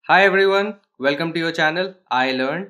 Hi everyone, welcome to your channel I Learn।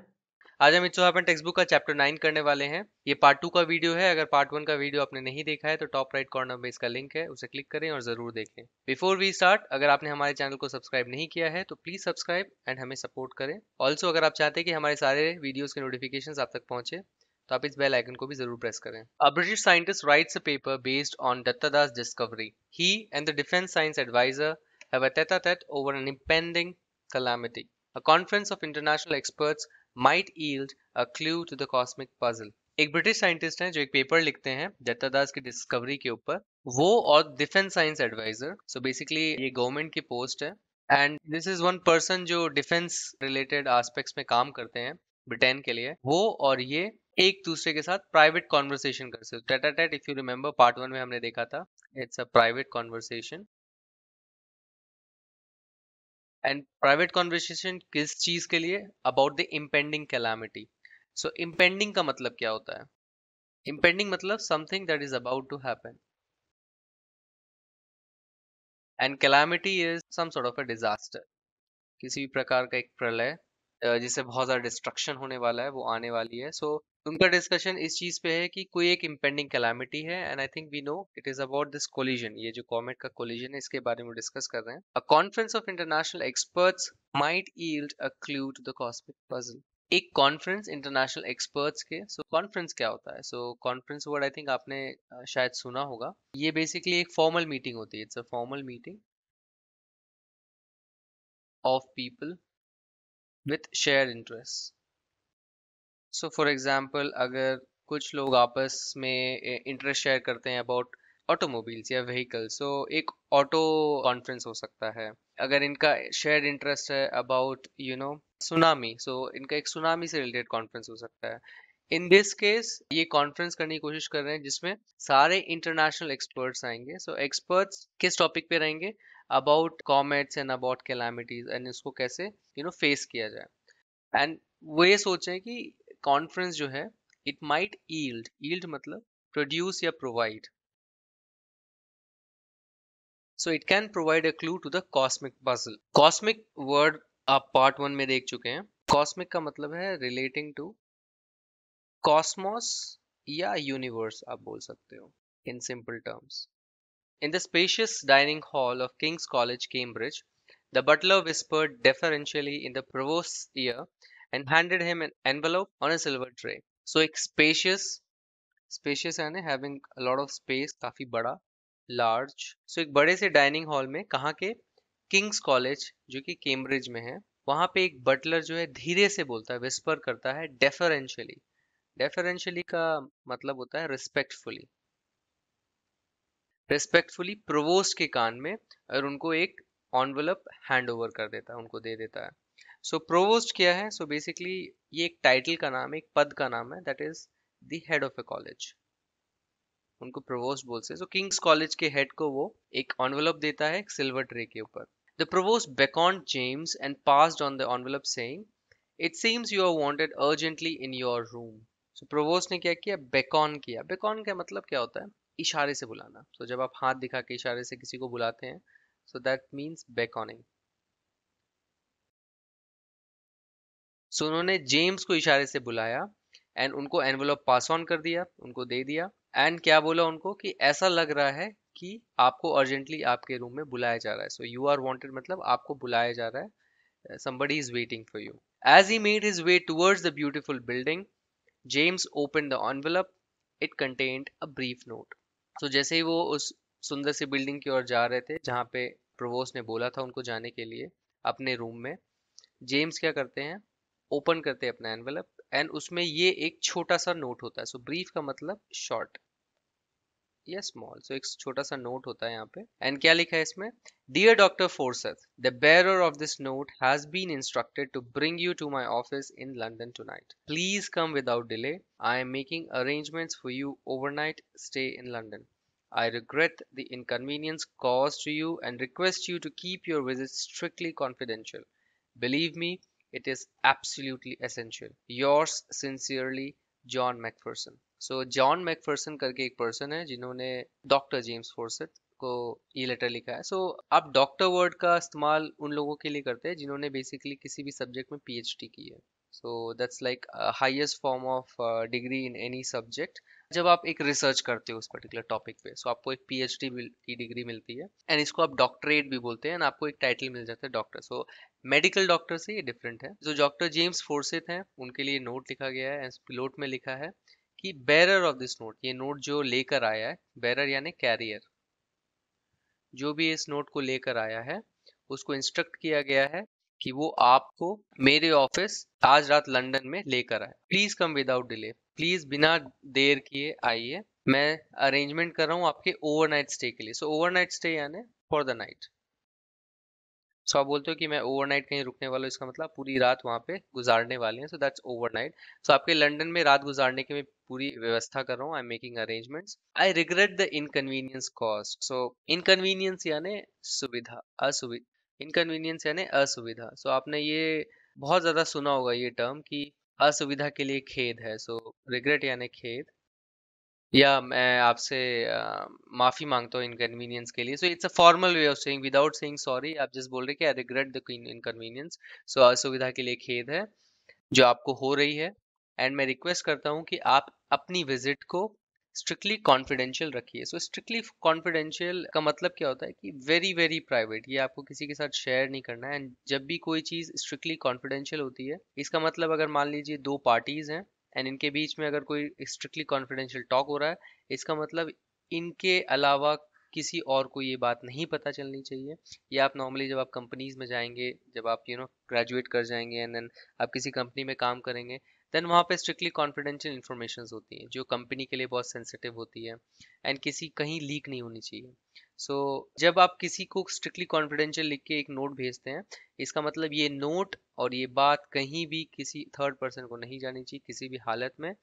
आज हम it's happen text book का chapter 9 करने वाले हैं। ये पार्ट 2 का वीडियो है। अगर पार्ट 1 का वीडियो आपने नहीं देखा है तो टॉप राइट कॉर्नर में इसका लिंक है, उसे क्लिक करें और जरूर देखें। बिफोर वी स्टार्ट, अगर आपने हमारे चैनल को सब्सक्राइब नहीं किया है तो प्लीज सब्सक्राइब एंड हमें सपोर्ट करें। ऑल्सो अगर आप चाहते हैं कि हमारे सारे वीडियोस के नोटिफिकेशंस आप तक पहुंचे तो आप इस बेल आइकन को भी जरूर प्रेस करें। A British scientist writes a paper based on Dattada's discovery. He and the defense science advisor have a tete-a-tete over an impending calamity. A conference of international experts might yield a clue to the cosmic puzzle. एक British scientist हैं जो एक paper लिखते हैं दत्तादास की discovery के ऊपर। वो और defence science adviser, so basically ये गवर्नमेंट की पोस्ट है and this is one person जो डिफेंस रिलेटेड एस्पेक्ट्स में काम करते हैं ब्रिटेन के लिए। वो और ये एक दूसरे के साथ प्राइवेट कॉन्वर्सेशन कर सकते। टेट टेट, इफ यू रिमेम्बर पार्ट 1 में हमने देखा था, it's a private conversation. And private conversation किस चीज के लिए? About the impending calamity. So impending का मतलब क्या होता है? इम्पेंडिंग मतलब something that is about to happen and calamity is some sort of a disaster. किसी भी प्रकार का एक प्रलय जिससे बहुत ज्यादा डिस्ट्रक्शन होने वाला है, वो आने वाली है। सो उनका डिस्कशन इस चीज पे है कि कोई एक इम्पेंडिंग कैलामिटी है and I think we know it is about this collision. ये जो कॉमेट का कोलिजन है इसके बारे में डिस्कस कर रहे हैं। A conference of international experts might yield a clue to the cosmic puzzle. एक कॉन्फ्रेंस इंटरनेशनल एक्सपर्ट्स के, सो कॉन्फ्रेंस क्या होता है? So conference word I think आपने शायद सुना होगा। ये बेसिकली एक फॉर्मल मीटिंग होती है। It's a formal meeting of people with share interest. So for example, अगर कुछ लोग आपस में इंटरेस्ट शेयर करते हैं अबाउट ऑटोमोबाइल्स या व्हीकल, सो एक ऑटो कॉन्फ्रेंस हो सकता है। अगर इनका शेयर इंटरेस्ट है अबाउट सुनामी, सो इनका एक सुनामी से रिलेटेड कॉन्फ्रेंस हो सकता है। इन दिस केस ये कॉन्फ्रेंस करने की कोशिश कर रहे हैं जिसमें सारे इंटरनेशनल एक्सपर्ट्स आएंगे। सो एक्सपर्ट्स किस टॉपिक पे रहेंगे? About comets and about calamities and इसको कैसे फेस किया जाए। एंड वो ये सोच रहे हैं कि कॉन्फ्रेंस जो है इट माइट यील्ड मतलब प्रोड्यूस या provide, so it can provide a clue to the cosmic puzzle. Cosmic word आप पार्ट 1 में देख चुके हैं। कॉस्मिक का मतलब है रिलेटिंग टू कॉस्मोस या यूनिवर्स, आप बोल सकते हो in simple terms. In the spacious dining hall of King's College, Cambridge, the butler whispered deferentially in the provost's ear and handed him an envelope on a silver tray. So एक spacious यानी having a lot of space, काफी बड़ा, large। So एक बड़े से dining hall में, कहाँ के? किंग्स कॉलेज जो कि कैम्ब्रिज में है। वहां पे एक बटलर जो है धीरे से बोलता है, विस्पर करता है डेफरेंशियली। डेफरेंशियली का मतलब होता है रिस्पेक्टफुली। रिस्पेक्टफुली प्रोवोस्ट के कान में, और उनको एक ऑनवलप हैंड ओवर कर देता है, उनको दे देता है। सो प्रोवोस्ट क्या है? सो बेसिकली ये एक टाइटल का नाम है, एक पद का नाम है, that is the head of A college. उनको प्रोवोस्ट बोलते हैं। सो किंग्स कॉलेज के हेड को वो एक ऑनवलप देता है एक सिल्वर ट्रे के ऊपर। The provost beckoned James and passed on the envelope saying, "It seems you are wanted urgently in your room." So provost ने क्या किया? बेकॉन किया। बेकॉन का मतलब क्या होता है? इशारे से बुलाना। तो जब आप हाथ दिखा के इशारे से किसी को बुलाते हैं, सो दैट मीन्स बेकॉनिंग। सो उन्होंने जेम्स को इशारे से बुलाया एंड उनको एनवलप पास ऑन कर दिया, उनको दे दिया। एंड क्या बोला उनको कि ऐसा लग रहा है कि आपको अर्जेंटली आपके रूम में बुलाया जा रहा है। सो यू आर वांटेड मतलब आपको बुलाया जा रहा है, somebody is waiting for you. As he made his way towards the beautiful building, James opened the envelope. It contained a brief note. So जैसे ही वो उस सुंदर सी बिल्डिंग की ओर जा रहे थे जहाँ पे प्रोवोस्ट ने बोला था उनको जाने के लिए अपने रूम में, जेम्स क्या करते हैं? ओपन करते हैं अपना एनवेलप एंड उसमें ये एक छोटा सा नोट होता है। सो ब्रीफ का मतलब शॉर्ट या स्मॉल। सो एक छोटा सा नोट होता है यहाँ पे। एंड क्या लिखा है इसमें? Dear doctor Forsyth, the bearer of this note has been instructed to bring you to my office in London tonight. Please come without delay. I am making arrangements for you overnight stay in London. I regret the inconvenience caused to you and request you to keep your visit strictly confidential. Believe me, it is absolutely essential. Yours sincerely, John Macpherson. So John Macpherson करके एक person है जिन्होंने doctor James Forsyth को ये letter लिखा है। सो आप doctor word का इस्तेमाल उन लोगों के लिए करते हैं जिन्होंने बेसिकली किसी भी सब्जेक्ट में पीएचडी की है। So that's like highest form of degree in any subject. जब आप एक रिसर्च करते हो उस पर्टिकुलर टॉपिक पे, सो आपको एक पीएचडी की डिग्री मिलती है, एंड इसको आप डॉक्टरेट भी बोलते हैं, एंड आपको एक टाइटल मिल जाता है डॉक्टर। सो मेडिकल डॉक्टर से ये डिफरेंट है। जो डॉक्टर जेम्स फोर्सिथ हैं उनके लिए नोट लिखा गया है, नोट में लिखा है कि बेरर ऑफ दिस नोट, ये नोट जो लेकर आया है, बेरर यानी कैरियर, जो भी इस नोट को लेकर आया है उसको इंस्ट्रक्ट किया गया है कि वो आपको मेरे ऑफिस आज रात लंदन में लेकर आए। Please come without delay, please बिना देर किए आइए, मैं अरेंजमेंट कर रहा हूँ आपके ओवरनाइट स्टे के लिए। सो ओवरनाइट स्टे यानी फॉर द नाइट। सो आप बोलते हो कि मैं ओवरनाइट कहीं रुकने वाला हूँ, इसका मतलब पूरी रात वहां पे गुजारने वाले हैं। So that's overnight. सो आपके लंदन में रात गुजारने की मैं पूरी व्यवस्था कर रहा हूँ। I am making arrangements. I regret the inconvenience cost. So inconvenience यानी सुविधा, असुविधा। इनकन्वीनियंस यानी असुविधा। सो आपने ये बहुत ज्यादा सुना होगा ये टर्म कि असुविधा के लिए खेद है। सो रिग्रेट यानी खेद, या मैं आपसे माफी मांगता हूँ इनकन्वीनियंस के लिए। So it's a formal way of saying, without saying sorry आप जस्ट बोल रहे कि आई रिग्रेट द इनकन्वीनियंस। सो असुविधा के लिए खेद है जो आपको हो रही है, एंड मैं रिक्वेस्ट करता हूँ कि आप अपनी विजिट को स्ट्रिक्टली कॉन्फिडेंशियल रखिए। सो स्ट्रिक्टली कॉन्फिडेंशियल का मतलब क्या होता है कि वेरी वेरी प्राइवेट, ये आपको किसी के साथ शेयर नहीं करना है। एंड जब भी कोई चीज़ स्ट्रिक्टली कॉन्फिडेंशियल होती है, इसका मतलब अगर मान लीजिए दो पार्टीज हैं एंड इनके बीच में अगर कोई स्ट्रिक्टली कॉन्फिडेंशियल टॉक हो रहा है, इसका मतलब इनके अलावा किसी और को ये बात नहीं पता चलनी चाहिए। या आप नॉर्मली जब आप कंपनीज में जाएंगे, जब आप ग्रेजुएट कर जाएंगे एंड देन आप किसी कंपनी में काम करेंगे, देन वहाँ पे स्ट्रिक्टली कॉन्फिडेंशियल इन्फॉर्मेशन होती हैं जो कंपनी के लिए बहुत सेंसिटिव होती है एंड किसी कहीं लीक नहीं होनी चाहिए। सो जब आप किसी को स्ट्रिक्टली कॉन्फिडेंशियल लिख के एक नोट भेजते हैं, इसका मतलब ये नोट और ये बात कहीं भी किसी थर्ड पर्सन को नहीं जानी चाहिए किसी भी हालत में,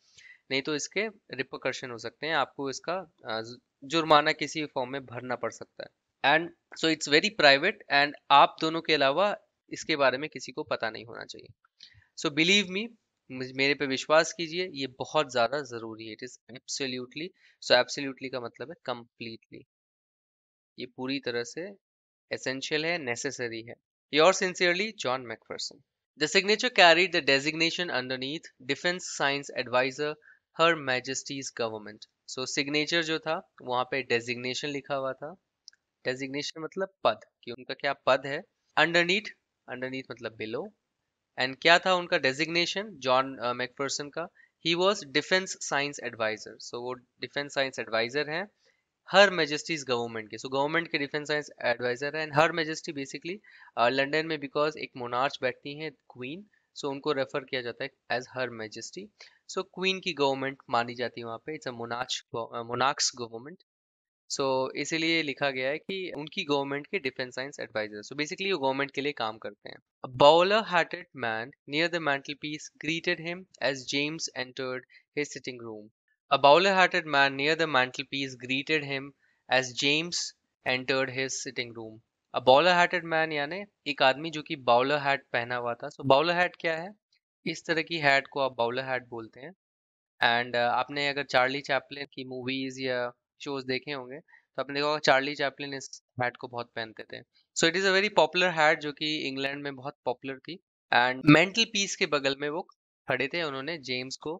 नहीं तो इसके रिpercussion हो सकते हैं, आपको इसका जुर्माना किसी फॉर्म में भरना पड़ सकता है। And so it's very private, and आप दोनों के अलावा इसके बारे में किसी को पता नहीं होना चाहिए। सो बिलीव मी, मेरे पे विश्वास कीजिए, ये बहुत ज्यादा जरूरी है। It is absolutely. So absolutely का मतलब है कंप्लीटली, ये पूरी तरह से एसेंशियल है, नेसेसरी है। Your sincerely John McPherson. The signature carried the designation underneath Defense Science Advisor, Her Majesty's Government. So signature जो था वहाँ पे designation लिखा हुआ था। designation मतलब पद, कि उनका क्या पद है। underneath, underneath मतलब below, एंड क्या था उनका डेजिग्नेशन जॉन मैकफरसन का? He was defence science adviser. So वो डिफेंस साइंस एडवाइजर हैं हर मेजेस्टीज गवर्नमेंट के। सो गवर्नमेंट के डिफेंस साइंस एडवाइजर है। And her majesty basically London में बिकॉज एक मोनार्च बैठती हैं क्वीन, सो उनको रेफर किया जाता है as her majesty. So queen की गवर्नमेंट मानी जाती है वहाँ पे, it's a monarch's government. So इसीलिए लिखा गया है कि उनकी गवर्नमेंट के defence science adviser. So basically वो गवर्नमेंट के लिए काम करते हैं। A bowler-hatted man near the mantelpiece greeted him as James entered his sitting room. A bowler-hatted man near the mantelpiece greeted him as James entered his sitting room. A bowler-hatted man यानी एक आदमी जो कि bowler hat पहना हुआ था। सो bowler hat क्या है? इस तरह की हैट को आप बाउलर हैट बोलते हैं। एंड आपने अगर चार्ली चैपलिन की मूवीज या शोज देखे होंगे तो आपने देखा होगा चार्ली चैपलिन इस हैट को बहुत पहनते थे। So it is a very popular hat जो कि इंग्लैंड में बहुत पॉपुलर थी। एंड मेंटल पीस के बगल में वो खड़े थे, उन्होंने जेम्स को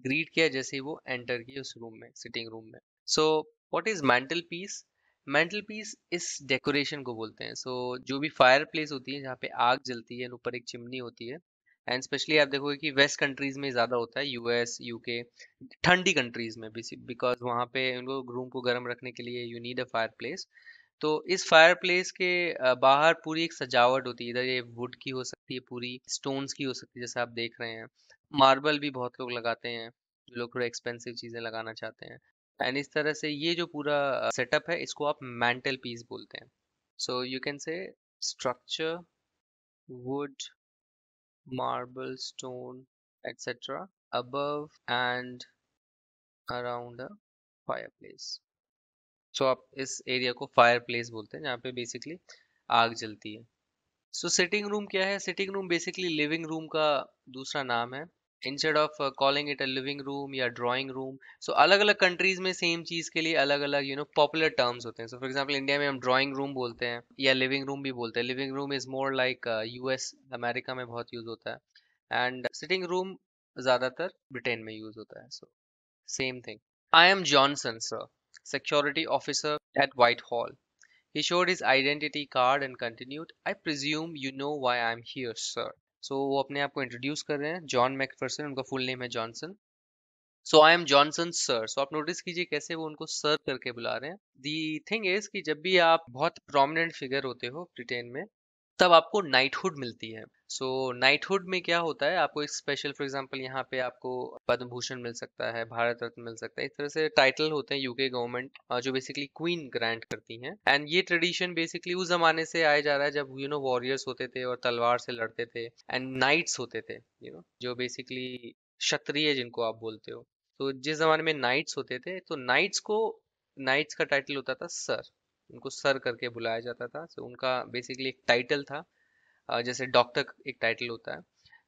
ग्रीट किया जैसे ही वो एंटर किए उस रूम में, सिटिंग रूम में। सो what is mental peace? Mental peace इस डेकोरेशन को बोलते हैं। सो जो भी फायर प्लेस होती है जहाँ पे आग जलती है, ऊपर एक चिमनी होती है, एंड स्पेशली आप देखोगे कि वेस्ट कंट्रीज में ज़्यादा होता है, यूएस यूके, ठंडी कंट्रीज में बिकॉज वहाँ पे उनको रूम को गर्म रखने के लिए you need a fire place. तो इस फायर प्लेस के बाहर पूरी एक सजावट होती है। इधर ये वुड की हो सकती है, पूरी स्टोन्स की हो सकती है जैसे आप देख रहे हैं, मार्बल भी बहुत लोग लगाते हैं, जो लोग थोड़ा एक्सपेंसिव चीज़ें लगाना चाहते हैं। एंड इस तरह से ये जो पूरा सेटअप है इसको आप मेंटल पीस बोलते हैं। So you can say structure, would, marble, stone, etc. above and around a fireplace. सो आप इस एरिया को फायर प्लेस बोलते हैं जहाँ पे बेसिकली आग जलती है। सो सिटिंग रूम क्या है? Sitting room basically living room का दूसरा नाम है। Instead of calling it a living room या ड्राइंग रूम। सो अलग अलग कंट्रीज में सेम चीज के लिए अलग अलग पॉपुलर टर्म्स होते हैं। सो फॉर एग्जांपल इंडिया में हम ड्राइंग रूम बोलते हैं या लिविंग रूम भी बोलते हैं। Living room is more like US America में बहुत यूज होता है, एंड सिटिंग रूम ज्यादातर ब्रिटेन में यूज होता है। So same thing. I am Johnson sir, security officer eight white hall. He showed his identity card and continued, I presume you know why I'm here, sir. So वो अपने आप को introduce कर रहे हैं, जॉन मैकफरसन, उनका full name है Johnson. So I am Johnson sir. So आप नोटिस कीजिए कैसे वो उनको सर करके बुला रहे हैं। दी थिंग इज कि जब भी आप बहुत प्रोमिनेंट फिगर होते हो ब्रिटेन में, तब आपको नाइटहुड मिलती है। सो नाइटहुड में क्या होता है, आपको एक स्पेशल, फॉर एग्जांपल यहाँ पे आपको पद्म भूषण मिल सकता है, भारत रत्न मिल सकता है। इस तरह से टाइटल होते हैं यूके गवर्नमेंट जो बेसिकली क्वीन ग्रांट करती हैं। एंड ये ट्रेडिशन बेसिकली उस जमाने से आया जा रहा है जब वॉरियर्स होते थे और तलवार से लड़ते थे, एंड नाइट्स होते थे जो बेसिकली क्षत्रिय जिनको आप बोलते हो। तो जिस जमाने में नाइट्स होते थे, तो नाइट्स का टाइटल होता था सर। उनको सर करके बुलाया जाता था। तो उनका बेसिकली एक टाइटल था, जैसे डॉक्टर एक टाइटल होता है।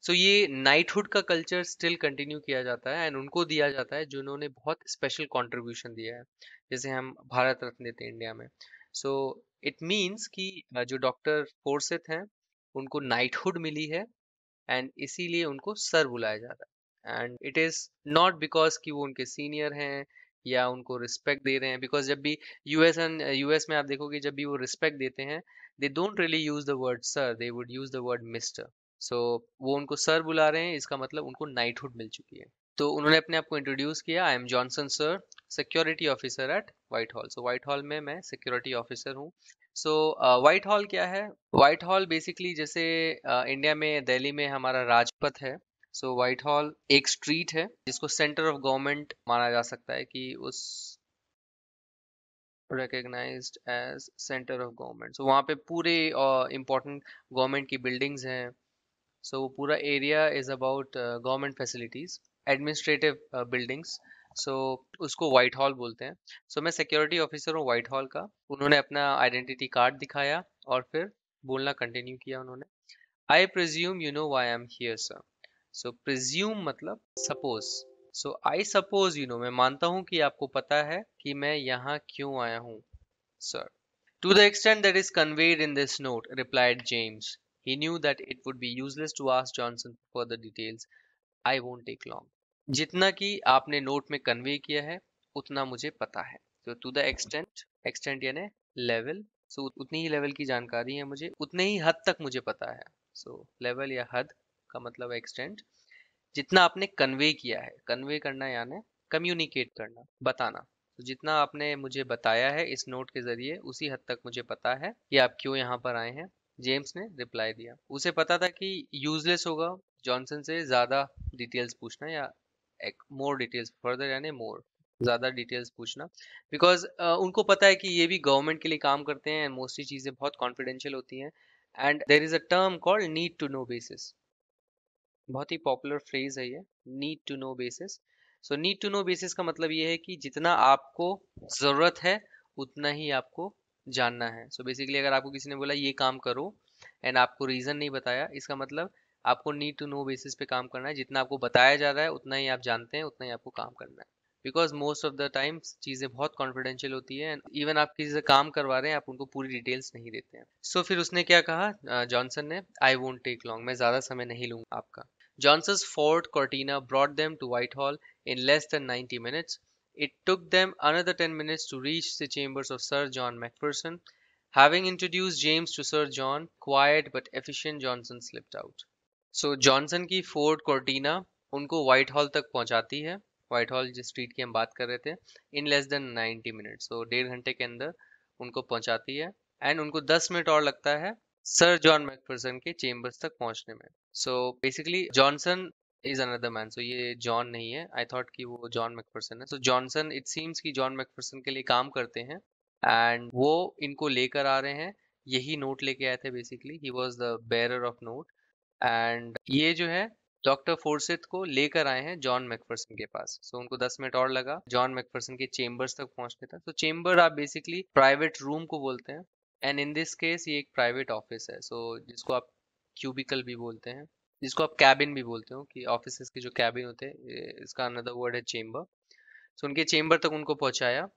सो ये नाइटहुड का कल्चर स्टिल कंटिन्यू किया जाता है, एंड उनको दिया जाता है जिन्होंने बहुत स्पेशल कंट्रीब्यूशन दिया है, जैसे हम भारत रत्न देते हैं इंडिया में। सो इट मीन्स कि जो डॉक्टर फोर्सेथ हैं उनको नाइटहुड मिली है, एंड इसीलिए उनको सर बुलाया जाता है। And it is not because कि वो उनके सीनियर हैं या उनको रिस्पेक्ट दे रहे हैं, बिकॉज जब भी यूएस में आप देखोगे जब भी वो रिस्पेक्ट देते हैं, they don't really use the word sir, they would use the word mister. So वो उनको सर बुला रहे हैं, इसका मतलब उनको नाइटहुड मिल चुकी है। तो उन्होंने अपने आप को इंट्रोड्यूस किया, आई am Johnson sir, security officer eight white hall. So white hall में मैं सिक्योरिटी ऑफिसर हूँ। सो व्हाइट हॉल क्या है? व्हाइट हॉल बेसिकली जैसे इंडिया में दिल्ली में हमारा राजपथ है। सो व्हाइट हॉल एक स्ट्रीट है जिसको सेंटर ऑफ गवर्नमेंट माना जा सकता है, कि उस recognized as centre of government. So वहाँ पे पूरे इंपॉर्टेंट गवर्नमेंट की बिल्डिंग्स हैं। सो वो पूरा area is about government facilities, administrative buildings. So उसको व्हाइट हॉल बोलते हैं। सो मैं सिक्योरिटी ऑफिसर हूँ व्हाइट हॉल का। उन्होंने अपना आइडेंटिटी कार्ड दिखाया और फिर बोलना कंटिन्यू किया उन्होंने, I presume you know why I am here sir. So presume मतलब सपोज। सो आई सपोज मैं मानता हूँ कि आपको पता है कि मैं यहाँ क्यों आया हूँ, sir. To the extent that is conveyed in this note, replied James. He knew that it would be useless to ask Johnson for further details. I won't take long. जितना कि आपने नोट में कन्वे किया है उतना मुझे पता है। तो टू द एक्सटेंट, एक्सटेंट यानी लेवल। सो उतनी ही लेवल की जानकारी है मुझे, उतने ही हद तक मुझे पता है। सो लेवल या हद का मतलब एक्सटेंट। जितना आपने कन्वे किया है, कन्वे करना यानी कम्युनिकेट करना, बताना। तो जितना आपने मुझे बताया है इस नोट के जरिए, उसी हद तक मुझे पता है कि आप क्यों यहाँ पर आए हैं। जेम्स ने रिप्लाई दिया। उसे पता था कि यूजलेस होगा जॉनसन से ज्यादा डिटेल्स पूछना, या एक मोर डिटेल्स फर्दर यानी मोर, ज्यादा डिटेल्स पूछना, बिकॉज उनको पता है कि ये भी गवर्नमेंट के लिए काम करते हैं, मोस्टली चीजें बहुत कॉन्फिडेंशियल होती हैं। And there is a term called need to know basis. बहुत ही पॉपुलर फ्रेज है ये, need to know basis. So need to know basis का मतलब ये है कि जितना आपको जरूरत है उतना ही आपको जानना है। सो बेसिकली अगर आपको किसी ने बोला ये काम करो एंड आपको रीजन नहीं बताया, इसका मतलब आपको नीड टू नो बेसिस पे काम करना है। जितना आपको बताया जा रहा है उतना ही आप जानते हैं, उतना ही आपको काम करना है। Because most of the times चीज़ें बहुत कॉन्फिडेंशियल होती है, एंड इवन आप किसी से काम करवा रहे हैं आप उनको पूरी डिटेल्स नहीं देते हैं। सो फिर उसने क्या कहा जॉनसन ने, आई वोंट टेक लॉन्ग, मैं ज़्यादा समय नहीं लूंगा आपका। Johnson's Ford Cortina brought them to Whitehall in less than 90 minutes. It took them another 10 minutes to reach the chambers of Sir John Macpherson. Having introduced James to Sir John, quiet but efficient Johnson slipped out. So Johnson की Ford Cortina उनको white hall तक पहुंचाती है, white hall जिस street की हम बात कर रहे थे, इन लेस देन 90 मिनट्स। सो 1.5 घंटे के अंदर उनको पहुंचाती है, एंड उनको 10 मिनट और लगता है सर जॉन मैकफरसन के चेम्बर्स तक पहुंचने में। So basically Johnson is another man. So ये जॉन नहीं है, आई थॉट कि वो जॉन मैकफरसन है। सो जॉनसन, इट सीम्स कि जॉन मैकफरसन के लिए काम करते हैं, एंड वो इनको लेकर आ रहे हैं। यही नोट लेके आए थे, basically he was the bearer of note. And ये जो है डॉक्टर फोर्सिथ को लेकर आए हैं जॉन मैकफरसन के पास। सो उनको 10 मिनट और लगा जॉन मैकफरसन के चेम्बर्स तक पहुंचने तक। तो चेम्बर आप बेसिकली प्राइवेट रूम को बोलते हैं, एंड इन दिस केस ये एक प्राइवेट ऑफिस है, सो जिसको आप क्यूबिकल भी बोलते हैं। जिसको आप कैबिन भी बोलते हो, कि ऑफिस के जो कैबिन होते हैं, इसका अनदर वर्ड है चेम्बर। सो उनके चेम्बर तक उनको पहुंचाया।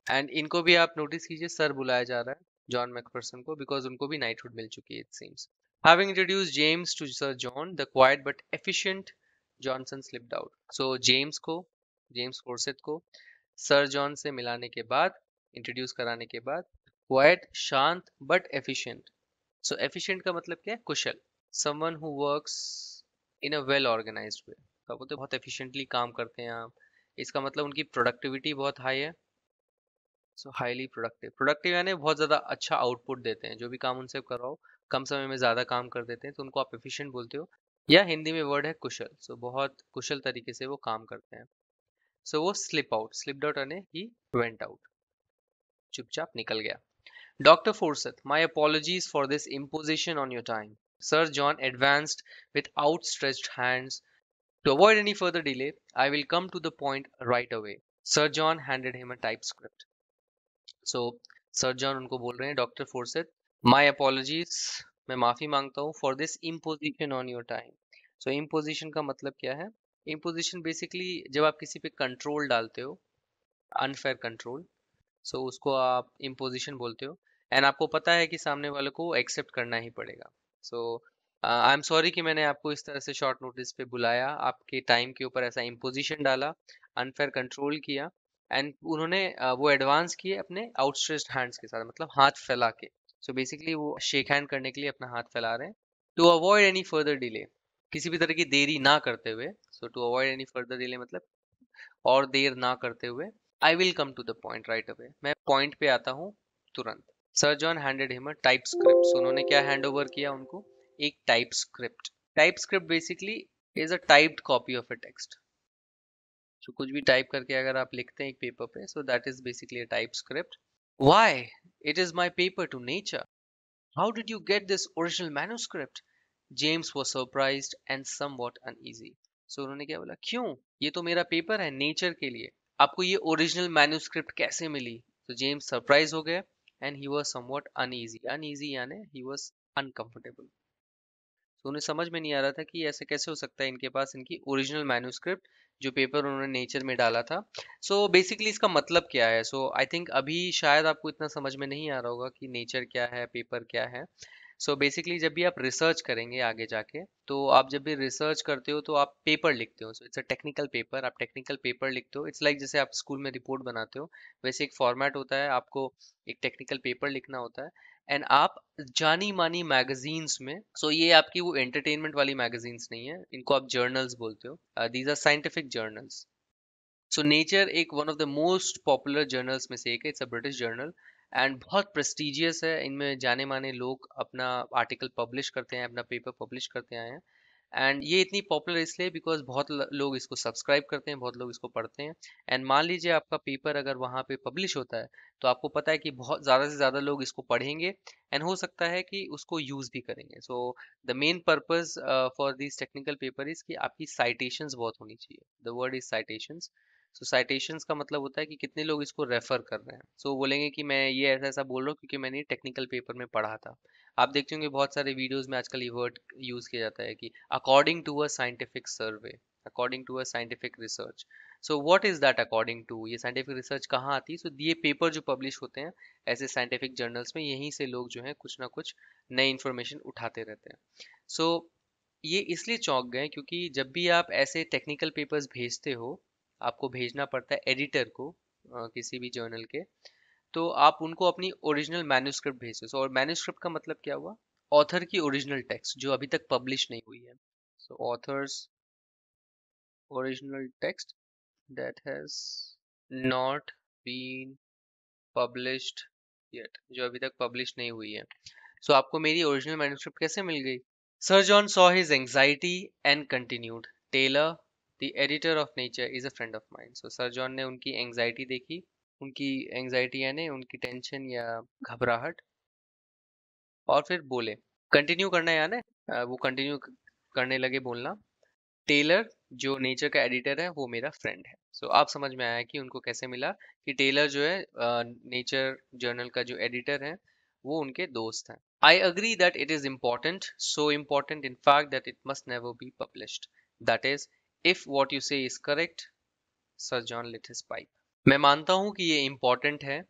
एंड इनको भी आप नोटिस कीजिए, सर बुलाया जा रहा है जॉन मैकफरसन को, बिकॉज उनको भी नाइटहुड मिल चुकी है it seems. Having introduced James to sir John, the quiet but efficient Johnson slipped out. So James Forsyth को सर जॉन से मिलाने के बाद, इंट्रोड्यूस कराने के बाद, क्वाइट, शांत बट एफिशिएंट। सो एफिशिएंट का मतलब क्या है? कुशल। Someone who works in a well organised way. तो बोलते बहुत एफिशिएंटली काम करते हैं आप, इसका मतलब उनकी प्रोडक्टिविटी बहुत हाई है। सो हाईली प्रोडक्टिव, प्रोडक्टिव यानी बहुत ज़्यादा अच्छा आउटपुट देते हैं, जो भी काम उनसे कराओ कम समय में ज़्यादा काम कर देते हैं, तो उनको आप एफिशिएंट बोलते हो। या हिंदी में वर्ड है कुशल। सो बहुत कुशल तरीके से वो काम करते हैं। सो वो स्लिप्ड आउट यानी ही वेंट आउट, चुपचाप निकल गया। Dr. Forsyth, my apologies for this imposition on your time. Sir John advanced with outstretched hands. To avoid any further delay, I will come to the point right away. Sir John handed him a typescript. So, Sir John उनको बोल रहे हैं, doctor फोर्सेथ, my apologies, मैं माफी मांगता हूँ, for this imposition on your time. So, imposition का मतलब क्या है? Imposition basically जब आप किसी पे कंट्रोल डालते हो, अनफेयर कंट्रोल, सो उसको आप इम्पोजिशन बोलते हो। एंड आपको पता है कि सामने वाले को एक्सेप्ट करना ही पड़ेगा। सो आई एम सॉरी कि मैंने आपको इस तरह से शॉर्ट नोटिस पे बुलाया, आपके टाइम के ऊपर ऐसा इम्पोजिशन डाला, अनफेयर कंट्रोल किया। एंड उन्होंने वो एडवांस किए अपने आउटस्ट्रेच्ड हैंड्स के साथ, मतलब हाथ फैला के। सो बेसिकली वो शेक हैंड करने के लिए अपना हाथ फैला रहे हैं। To avoid any further delay, किसी भी तरह की देरी ना करते हुए। So to avoid any further delay मतलब और देर ना करते हुए, I will come to the point right away, मैं पॉइंट पे आता हूँ तुरंत। Sir John handed him a टाइप स्क्रिप्ट। उन्होंने क्या हैंड ओवर किया उनको? एक type script. Type script basically is a typed copy of a text. तो कुछ भी टाइप करके अगर आप लिखते हैं एक पेपर पे, सो दैट इज बेसिकली अ टाइप script. Why? It is my paper two nature. How did you get this original manuscript? James was surprised and somewhat uneasy. So उन्होंने क्या बोला, क्यों? ये तो मेरा पेपर है नेचर के लिए, आपको ये ओरिजिनल मैन्युस्क्रिप्ट कैसे मिली? तो जेम्स सरप्राइज हो गए and he was somewhat uneasy. Uneasy यानी ही वाज अनकंफर्टेबल। तो उन्हें समझ में नहीं आ रहा था कि ऐसे कैसे हो सकता है इनके पास इनकी ओरिजिनल मैन्युस्क्रिप्ट, जो पेपर उन्होंने नेचर में डाला था। सो बेसिकली इसका मतलब क्या है? सो आई थिंक अभी शायद आपको इतना समझ में नहीं आ रहा होगा कि नेचर क्या है, पेपर क्या है। सो बेसिकली जब भी आप रिसर्च करेंगे आगे जाके, तो आप जब भी रिसर्च करते हो तो आप पेपर लिखते हो। So it's a technical paper, आप टेक्निकल पेपर लिखते हो। इट्स लाइक जैसे आप स्कूल में रिपोर्ट बनाते हो, वैसे एक फॉर्मेट होता है, आपको एक टेक्निकल पेपर लिखना होता है। एंड आप जानी मानी मैगजीन्स में, सो ये आपकी वो एंटरटेनमेंट वाली मैगजीन्स नहीं है, इनको आप जर्नल्स बोलते हो, these are scientific journals. So Nature एक one of the most popular journals में से एक है, it's a British journal and बहुत प्रेस्टिजियस है। इनमें जाने माने लोग अपना आर्टिकल पब्लिश करते हैं, अपना पेपर पब्लिश करते आए हैं। एंड ये इतनी पॉपुलर इसलिए बिकॉज बहुत लोग इसको सब्सक्राइब करते हैं, बहुत लोग इसको पढ़ते हैं। एंड मान लीजिए आपका पेपर अगर वहाँ पे पब्लिश होता है, तो आपको पता है कि बहुत ज़्यादा से ज़्यादा लोग इसको पढ़ेंगे एंड हो सकता है कि उसको यूज़ भी करेंगे। So the main purpose for this technical paper is कि आपकी साइटेशंस बहुत होनी चाहिए। The word is citations. So citations का मतलब होता है कि कितने लोग इसको रेफर कर रहे हैं। सो बोलेंगे कि मैं ये ऐसा ऐसा बोल रहा हूँ क्योंकि मैंने टेक्निकल पेपर में पढ़ा था। आप देखते होंगे बहुत सारे वीडियोस में आजकल ये वर्ड यूज किया जाता है कि according to a scientific survey, according to a scientific research. So what is that according to? ये साइंटिफिक रिसर्च कहाँ आती है? सो ये पेपर जो पब्लिश होते हैं ऐसे साइंटिफिक जर्नल्स में, यहीं से लोग जो है कुछ ना कुछ नई इन्फॉर्मेशन उठाते रहते हैं। सो ये इसलिए चौंक गए क्योंकि जब भी आप ऐसे टेक्निकल पेपर्स भेजते हो, आपको भेजना पड़ता है एडिटर को, किसी भी जर्नल के। तो आप उनको अपनी ओरिजिनल मैन्युस्क्रिप्ट भेजते हो। और मैन्युस्क्रिप्ट का मतलब क्या हुआ? ऑथर की ओरिजिनल टेक्स्ट जो अभी तक पब्लिश नहीं हुई है। So authors original text that has not been published yet, जो अभी तक पब्लिश नहीं हुई है। सो आपको मेरी ओरिजिनल मैन्युस्क्रिप्ट कैसे मिल गई? Sir John saw his anxiety and continued, Taylor, the editor of Nature, is a friend of mine. So sir John ने उनकी एंजाइटी देखी, उनकी एंजाइटी यानी उनकी टेंशन या घबराहट, और फिर बोले, कंटिन्यू करना है यानी वो कंटिन्यू करने लगे बोलना। टेलर जो नेचर का एडिटर है वो मेरा फ्रेंड है। सो आप समझ में आया कि उनको कैसे मिला कि टेलर जो है नेचर जर्नल का जो एडिटर है वो उनके दोस्त हैं। I agree that it is important, so important in fact that it must never be published. That is, if what you say is correct, Sir John lit his pipe. मैं मानता हूं कि ये इम्पोर्टेंट है,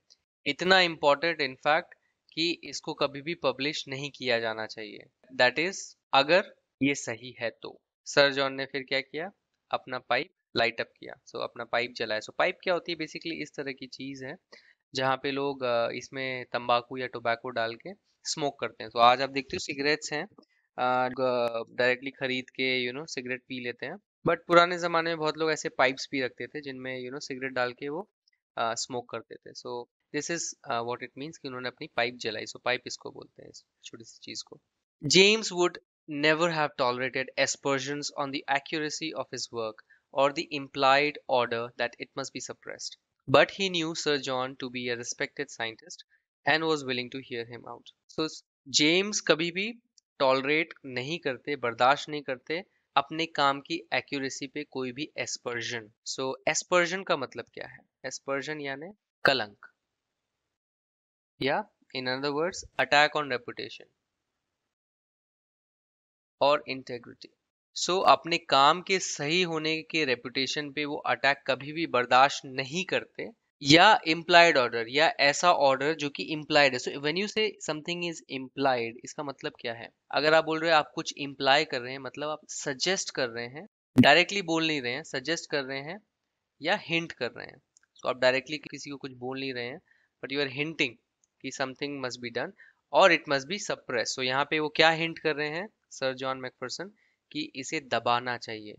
इतना इम्पोर्टेंट इनफैक्ट कि इसको कभी भी पब्लिश नहीं किया जाना चाहिए। दैट इज, अगर ये सही है तो। सर जॉन ने फिर क्या किया, अपना पाइप लाइट अप किया। सो अपना पाइप जलाया। सो पाइप क्या होती है, बेसिकली इस तरह की चीज है जहाँ पे लोग इसमें तंबाकू या टोबैको डाल के स्मोक करते हैं। तो आज आप देखते हो सिगरेट्स हैं, डायरेक्टली खरीद के सिगरेट पी लेते हैं। बट पुराने ज़माने में बहुत लोग ऐसे पाइप्स भी रखते थे जिनमें सिगरेट डाल के वो स्मोक करते थे। सो this is what it means कि उन्होंने अपनी पाइप जलाई। सो पाइप इसको बोलते हैं, इस छोटी सी चीज़ को। James would never have tolerated aspersions on the accuracy of his work or the implied order that it must be suppressed. But he knew Sir John to be a respected scientist and was willing to hear him out. So James कभी भी tolerate नहीं करते, बर्दाश्त नहीं करते अपने काम की एक्यूरेसी पे कोई भी एस्पर्जन। सो एस्पर्जन का मतलब क्या है? एस्पर्जन यानी कलंक, या in other words attack on reputation और इंटेग्रिटी। सो अपने काम के सही होने के रेपुटेशन पे वो अटैक कभी भी बर्दाश्त नहीं करते, या इम्प्लाइड ऑर्डर, या ऐसा ऑर्डर जो कि इम्प्लाइड है। सो व्हेन यू से समथिंग इज इम्प्लाइड, इसका मतलब क्या है? अगर आप बोल रहे हो आप कुछ इम्प्लाई कर रहे हैं, मतलब आप सजेस्ट कर रहे हैं, डायरेक्टली बोल नहीं रहे हैं, सजेस्ट कर रहे हैं या हिंट कर रहे हैं। सो आप डायरेक्टली किसी को कुछ बोल नहीं रहे हैं, बट यू आर हिंटिंग कि समथिंग मस्ट बी डन और इट मस्ट बी सप्रेस। सो यहाँ पे वो क्या हिंट कर रहे हैं सर जॉन मैकफरसन, कि इसे दबाना चाहिए।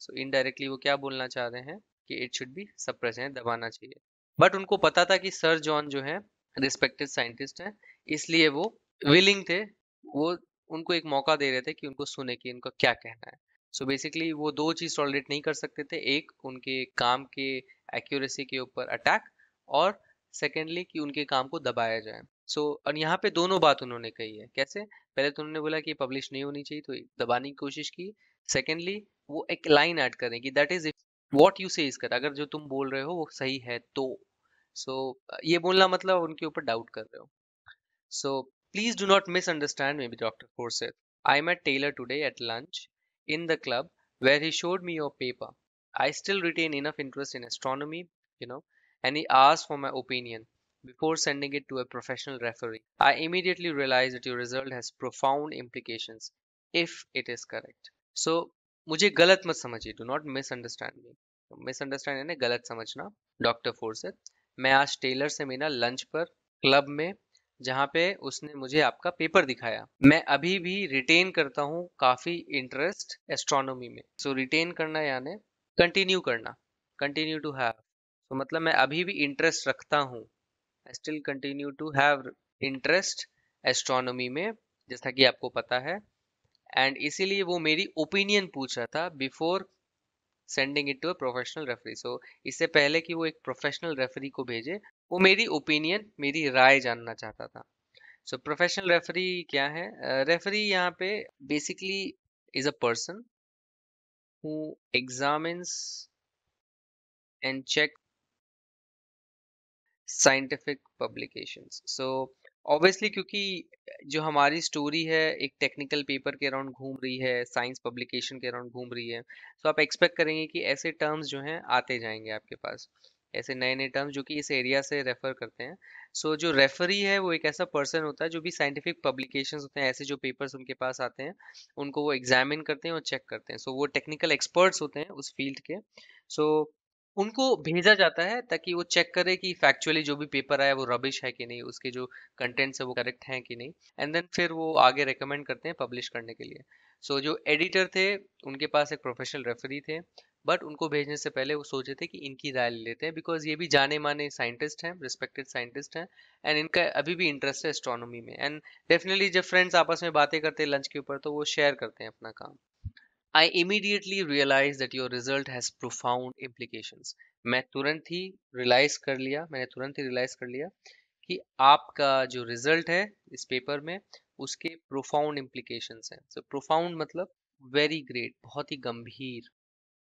सो इनडायरेक्टली वो क्या बोलना चाह रहे हैं कि इट शुड बी सप्रेस, है दबाना चाहिए। बट उनको पता था कि सर जॉन जो है रिस्पेक्टेड साइंटिस्ट हैं, इसलिए वो विलिंग थे, वो उनको एक मौका दे रहे थे कि उनको सुने कि उनका क्या कहना है। सो बेसिकली वो दो चीज टॉलरेट नहीं कर सकते थे, एक उनके काम के एक्यूरेसी के ऊपर अटैक, और सेकेंडली कि उनके काम को दबाया जाए। और यहाँ पे दोनों बात उन्होंने कही है। कैसे? पहले तो उन्होंने बोला कि पब्लिश नहीं होनी चाहिए, तो दबाने की कोशिश की। सेकेंडली वो एक लाइन ऐड करें कि that is if what you से इज कर, अगर जो तुम बोल रहे हो वो सही है तो। सो ये बोलना मतलब उनके ऊपर डाउट कर रहे हो। So please do not misunderstand me, Dr. Forsyth. I met Taylor today at lunch in the club where he showed me your paper. I still retain enough interest in astronomy, you know, and he asked for my opinion before sending it to a professional referee. I immediately realized that your result has profound implications if it is correct. So मुझे गलत मत समझिए, do not misunderstand me. Misunderstand यानी गलत समझना। Doctor फोर्सेट, मैं आज Taylor से मिला लंच पर क्लब में, जहाँ पे उसने मुझे आपका पेपर दिखाया। मैं अभी भी रिटेन करता हूँ काफी इंटरेस्ट एस्ट्रोनॉमी में। सो रिटेन करना यानी कंटिन्यू करना, कंटिन्यू टू हैव। तो मतलब मैं अभी भी इंटरेस्ट रखता हूँ, I still continue to have interest astronomy में, जैसा कि आपको पता है। एंड इसीलिए वो मेरी ओपिनियन पूछ रहा था before sending it to a professional referee. So इससे पहले कि वो एक प्रोफेशनल रेफरी को भेजे, वो मेरी ओपिनियन, मेरी राय जानना चाहता था। सो प्रोफेशनल रेफरी क्या है? रेफरी यहाँ पे basically is a person who examines and check scientific publications. So obviously क्योंकि जो हमारी स्टोरी है एक टेक्निकल पेपर के अराउंड घूम रही है, साइंस पब्लिकेशन के अराउंड घूम रही है, तो आप एक्सपेक्ट करेंगे कि ऐसे टर्म्स जो हैं आते जाएंगे आपके पास, ऐसे नए नए टर्म्स जो कि इस एरिया से रेफर करते हैं। जो रेफरी है वो एक ऐसा पर्सन होता है जो भी साइंटिफिक पब्लिकेशंस होते हैं, ऐसे जो पेपर्स उनके पास आते हैं, उनको वो एग्जामिन करते हैं और चेक करते हैं। वो टेक्निकल एक्सपर्ट्स होते हैं उस फील्ड के। सो उनको भेजा जाता है ताकि वो चेक करे कि फैक्चुअली जो भी पेपर आया वो रबिश है कि नहीं, उसके जो कंटेंट्स है वो करेक्ट हैं कि नहीं, एंड देन फिर वो आगे रेकमेंड करते हैं पब्लिश करने के लिए। जो एडिटर थे उनके पास एक प्रोफेशनल रेफरी थे, बट उनको भेजने से पहले वो सोचे थे कि इनकी राय ले लेते हैं, बिकॉज ये भी जाने माने साइंटिस्ट हैं, रिस्पेक्टेड साइंटिस्ट हैं, एंड इनका अभी भी इंटरेस्ट है एस्ट्रोनॉमी में। एंड डेफिनेटली जब फ्रेंड्स आपस में बातें करते हैं लंच के ऊपर, तो वो शेयर करते हैं अपना काम। I immediately realized that your result has profound implications. मैं तुरंत ही रियलाइज कर लिया, मैंने तुरंत ही रियलाइज कर लिया कि आपका जो रिजल्ट है इस पेपर में, उसके प्रोफाउंड इम्प्लीकेशंस हैं। प्रोफाउंड मतलब वेरी ग्रेट, बहुत ही गंभीर।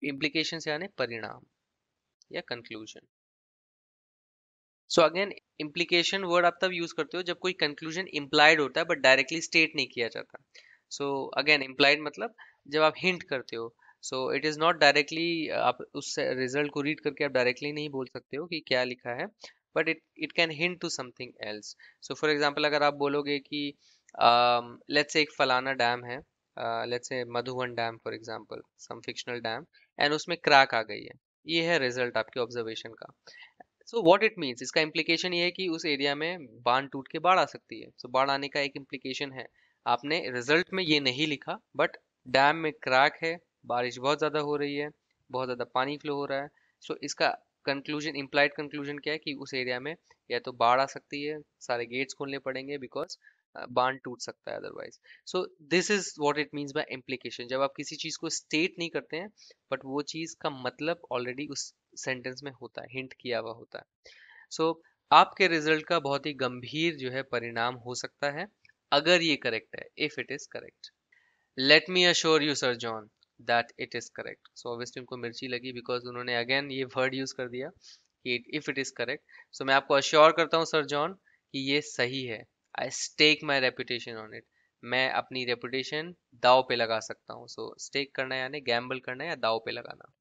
इम्प्लीकेशंस यानी परिणाम या conclusion. So again implication word आप तब यूज करते हो जब कोई कंक्लूजन इम्प्लाइड होता है बट डायरेक्टली स्टेट नहीं किया जाता. सो अगेन इम्प्लाइड मतलब जब आप हिंट करते हो. So it is not directly, आप उस रिजल्ट को रीड करके आप डायरेक्टली नहीं बोल सकते हो कि क्या लिखा है, but it can hint to something else. So for example अगर आप बोलोगे कि लेट्स से एक फलाना डैम है, let's say Madhuban dam for example, some fictional dam, and उसमें क्रैक आ गई है. ये है रिजल्ट आपके ऑब्जर्वेशन का. सो व्हाट इट मीन्स, इसका इम्प्लीकेशन ये है कि उस एरिया में बांध टूट के बाढ़ आ सकती है. सो बाढ़ आने का एक इम्प्लीकेशन है. आपने रिजल्ट में ये नहीं लिखा, बट डैम में क्रैक है, बारिश बहुत ज्यादा हो रही है, बहुत ज्यादा पानी फ्लो हो रहा है. सो इसका कंक्लूजन, इम्प्लाइड कंक्लूजन क्या है कि उस एरिया में या तो बाढ़ आ सकती है, सारे गेट्स खोलने पड़ेंगे बिकॉज बांध टूट सकता है otherwise. So this is what it means by implication. जब आप किसी चीज को स्टेट नहीं करते हैं बट वो चीज का मतलब ऑलरेडी उस सेंटेंस में होता है, हिंट किया हुआ होता है. सो आपके रिजल्ट का बहुत ही गंभीर जो है परिणाम हो सकता है अगर ये करेक्ट है, if it is correct. Let me assure you sir John that it is correct. So obviously उनको मिर्ची लगी बिकॉज उन्होंने अगेन ये वर्ड यूज कर दिया कि इफ इट इज करेक्ट. सो मैं आपको अश्योर करता हूँ सर जॉन कि ये सही है. I stake my reputation on it. मैं अपनी रेपुटेशन दाव पे लगा सकता हूँ. सो स्टेक करना यानी गैम्बल करना या दाव पे लगाना.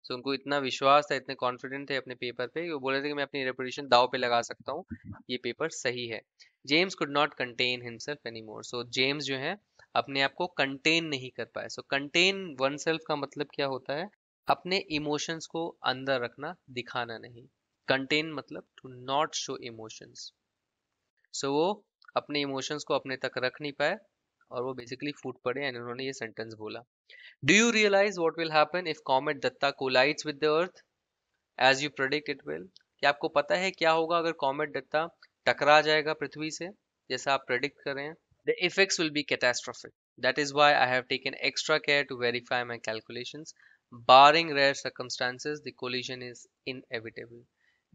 सो उनको इतना विश्वास था, इतने कॉन्फिडेंट थे अपने पेपर पे कि वो बोले थे कि मैं अपनी रेपुटेशन दाव पे लगा सकता हूँ, ये पेपर सही है. James could not contain himself anymore. So James जो है अपने आप को कंटेन नहीं कर पाए. सो कंटेन वन सेल्फ का मतलब क्या होता है? अपने इमोशंस को अंदर रखना, दिखाना नहीं. कंटेन मतलब टू नॉट शो इमोशंस. सो वो अपने इमोशंस को अपने तक रख नहीं पाए और वो बेसिकली फूट पड़े एंड उन्होंने ये सेंटेंस बोला. Do you realize what will happen if comet Datta collides with the Earth as you predict it will? क्या आपको पता है क्या होगा अगर कॉमेट दत्ता टकरा जाएगा पृथ्वी से जैसा आप प्रेडिक्ट कर रहे हैं? The effects will be catastrophic. That is why I have taken extra care to verify my calculations. Barring rare circumstances, the collision is inevitable.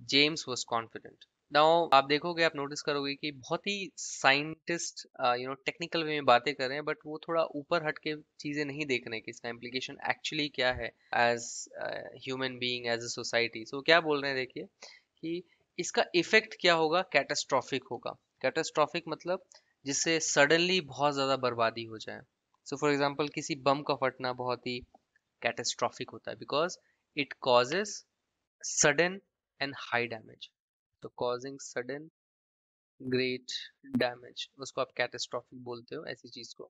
James was confident. Now आप देखोगे, आप नोटिस करोगे कि बहुत ही साइंटिस्ट टेक्निकल वे में बातें कर रहे हैं बट वो थोड़ा ऊपर हट के चीजें नहीं देख रहे हैं कि इसका इम्प्लीकेशन एक्चुअली क्या है as human being, as a society. So क्या बोल रहे हैं देखिए कि इसका इफेक्ट क्या होगा, कैटास्ट्रॉफिक होगा. कैटास्ट्रॉफिक मतलब जिससे सडनली बहुत ज्यादा बर्बादी हो जाए. सो फॉर एग्जांपल किसी बम का फटना बहुत ही कैटास्ट्रॉफिक होता है because it causes sudden and high damage. तो causing sudden great damage, उसको आप कैटेस्ट्रॉफिक बोलते हो ऐसी चीज को.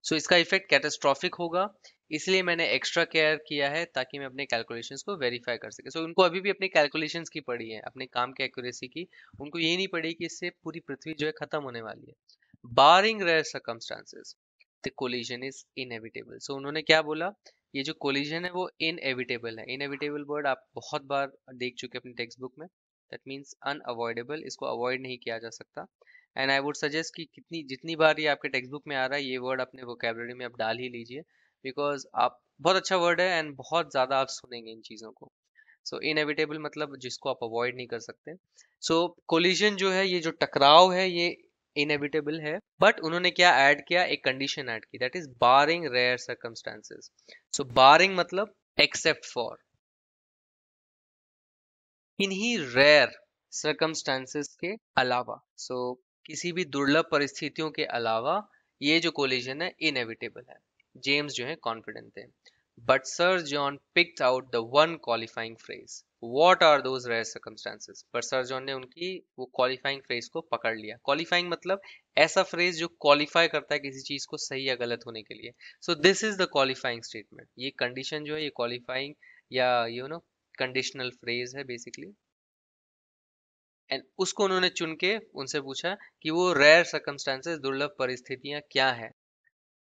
सो इसका इफेक्ट कैटेस्ट्रॉफिक होगा. इसलिए मैंने एक्स्ट्रा केयर किया है ताकि मैं अपने कैलकुलेशंस को वेरीफाई कर सके. सो उनको अभी भी अपने कैलकुलेशंस की पड़ी है, अपने काम की एक्यूरेसी की. उनको ये नहीं पड़ी कि इससे पूरी पृथ्वी जो है खत्म होने वाली है. Barring rare circumstances the collision is inevitable. So उन्होंने क्या बोला, ये जो कोलिजन है वो इनएविटेबल है. इनएविटेबल वर्ड आप बहुत बार देख चुके हैं अपनी टेक्स्ट बुक में. दैट मीन्स अनअवॉइडेबल, इसको अवॉइड नहीं किया जा सकता. एंड आई वुड सजेस्ट कि कितनी जितनी बार ये आपके टेक्स्ट बुक में आ रहा है ये वर्ड अपने वोकेबलरी में आप डाल ही लीजिए बिकॉज आप बहुत अच्छा वर्ड है एंड बहुत ज़्यादा आप सुनेंगे इन चीज़ों को. सो इनएविटेबल मतलब जिसको आप अवॉइड नहीं कर सकते. सो कोलिजन जो है, ये जो टकराव है, ये इनएविटेबल है. बट उन्होंने क्या ऐड किया, एक कंडीशन ऐड की, that is barring rare circumstances. So barring मतलब एक्सेप्ट फॉर, इन्हीं रेयर सर्कमस्टांसेस के अलावा. सो किसी भी दुर्लभ परिस्थितियों के अलावा ये जो कोलिजन है इनएविटेबल है. जेम्स जो है कॉन्फिडेंट थे. But sir John picked out the one qualifying phrase. What are those rare circumstances? पर सर जॉन ने उनकी वो क्वालिफाइंग फ्रेज को पकड़ लिया. क्वालिफाइंग मतलब ऐसा फ्रेज जो क्वालिफाई करता है किसी चीज को सही या गलत होने के लिए. सो this is the qualifying statement. ये कंडीशन जो है ये क्वालिफाइंग या कंडीशनल फ्रेज है बेसिकली. एंड उसको उन्होंने चुन के उनसे पूछा कि वो रेयर सर्कमस्टांसेस, दुर्लभ परिस्थितियां क्या है.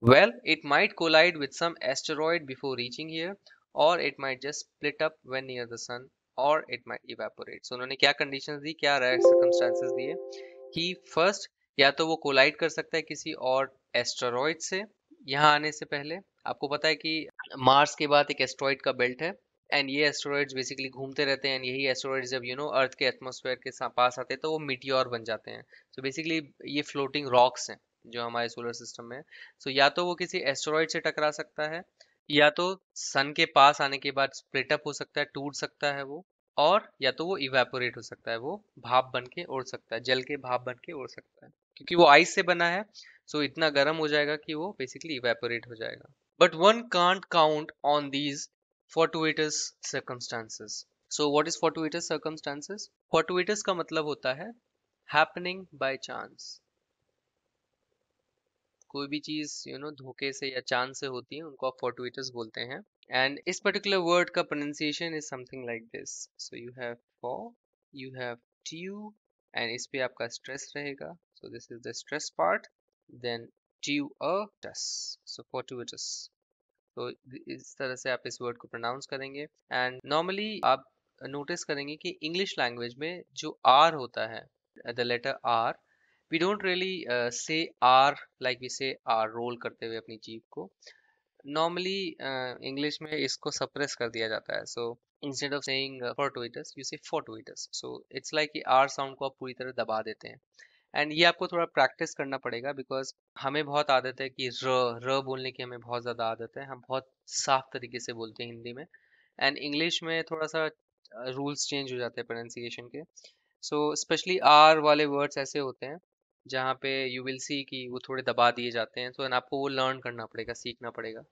Well, it might collide with some asteroid before reaching here, और it might just split up when near the sun, और इट माइट इवेपोरेट. सो उन्होंने क्या कंडीशंस दी, क्या रेयर सर्कमस्टांसेस दिए कि फर्स्ट, या तो वो कोलाइड कर सकता है किसी और एस्टेरॉयड से यहाँ आने से पहले. आपको पता है कि मार्स के बाद एक एस्टेरॉयड का बेल्ट है एंड ये एस्टेरॉइड्स बेसिकली घूमते रहते हैं. एंड यही एस्टेरॉइड्स जब अर्थ के एटमॉस्फेयर के पास आते हैं तो वो मीटियोर बन जाते हैं. सो बेसिकली ये फ्लोटिंग रॉक्स हैं जो हमारे सोलर सिस्टम में है. सो या तो वो किसी एस्टेरॉइड से टकरा सकता है, या तो सन के पास आने के बाद स्प्लिट अप हो सकता है, टूट सकता है वो, और या तो वो इवेपोरेट हो सकता है, वो भाप बन के उड़ सकता है, जल के भाप बन के उड़ सकता है, क्योंकि वो आइस से बना है। सो इतना गर्म हो जाएगा कि वो बेसिकली इवेपोरेट हो जाएगा। But one can't count on these fortuitous circumstances. So what is fortuitous circumstances? Fortuitous का मतलब होता है happening by chance। कोई भी चीज धोखे से या चांस से होती है, उनको आप fortuitous बोलते हैं। एंड इस पर्टिकुलर वर्ड का pronunciation is something like this. So you have for, you have due, and इस पे आपका स्ट्रेस रहेगा। So this is the stress part, then duous, so fortuitous। तो इस तरह से आप इस वर्ड को प्रोनाउंस करेंगे। एंड नॉर्मली आप नोटिस करेंगे कि इंग्लिश लैंग्वेज में जो आर होता है, the letter R, we don't really say R like we say R, roll करते हुए अपनी जीभ को। नॉर्मली इंग्लिश में इसको सप्रेस कर दिया जाता है। सो instead of saying fortuitous you से fortuitous। सो इट्स लाइक कि आर साउंड को आप पूरी तरह दबा देते हैं। एंड ये आपको थोड़ा प्रैक्टिस करना पड़ेगा, बिकॉज हमें बहुत आदत है कि र र बोलने की हमें बहुत ज़्यादा आदत है, हम बहुत साफ तरीके से बोलते हैं हिंदी में। एंड इंग्लिश में थोड़ा सा रूल्स चेंज हो जाते हैं प्रोनाउंसिएशन के। सो स्पेशली आर वाले वर्ड्स ऐसे होते हैं जहाँ पे यू विल सी कि वो थोड़े दबा दिए जाते हैं। तो आपको वो लर्न करना पड़ेगा, सीखना पड़ेगा